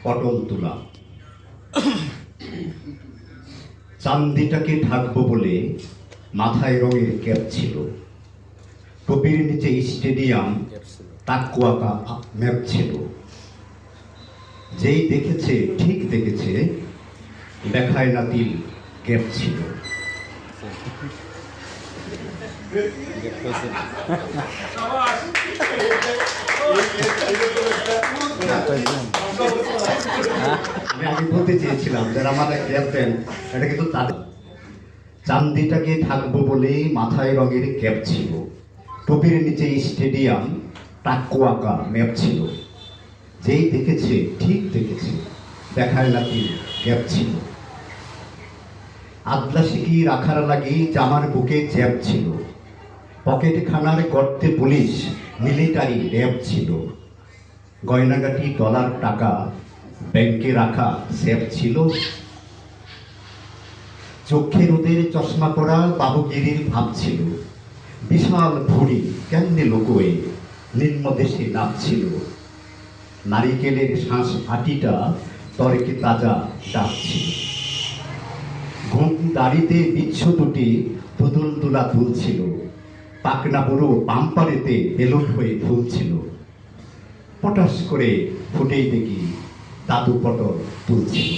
পটল তোলা। চান্দিটাকে ঢাকবো বলে মাথায় রঙের ক্যাপ ছিল, টুপির নিচে স্টেডিয়াম তাকুয়াকা ম্যাপ ছিল। যেই দেখেছে ঠিক দেখেছে, দেখায় না তিল ক্যাপ ছিল। আমি বলতে চেয়েছিলাম যারা আমাদের ক্যাপ দেন, এটা কিন্তু তাদের। চান্দিটাকে ঢাকবো বলে মাথায় রঙের ক্যাপ ছিল, টুপির নিচে স্টেডিয়াম টাকুয়াকা ম্যাপ ছিল। যেই দেখেছে ঠিক দেখেছে, দেখায় নাকি ক্যাপ ছিল। আদলা শিখি রাখার লাগি জামার বুকে জ্যাব ছিল, পকেট খানার গর্তে পুলিশ মিলিটারি র্যাব ছিল। গয়নাগাটি ডলার টাকা ব্যাংকে রাখা সেফ ছিল। চোখে রোদের চশমা পরা বাবুগিরির ভাব ছিল, বিশাল ভুড়ি কেমনে লোকোয়ে নিম্নদেশে নামছিল। নারিকেলের শ্বাস আটিটা তর্কে তাজা ডাকছিল। ঘুম দাড়িতে বিচ্ছ দুটি পুতুল তোলা তুলছিল, পাকনা বুড়ো পাম্পারেতে বেলুন হয়ে ফুলছিল। পটাশ করে ফুটেই দেখি দাদু পটল তুলছিল।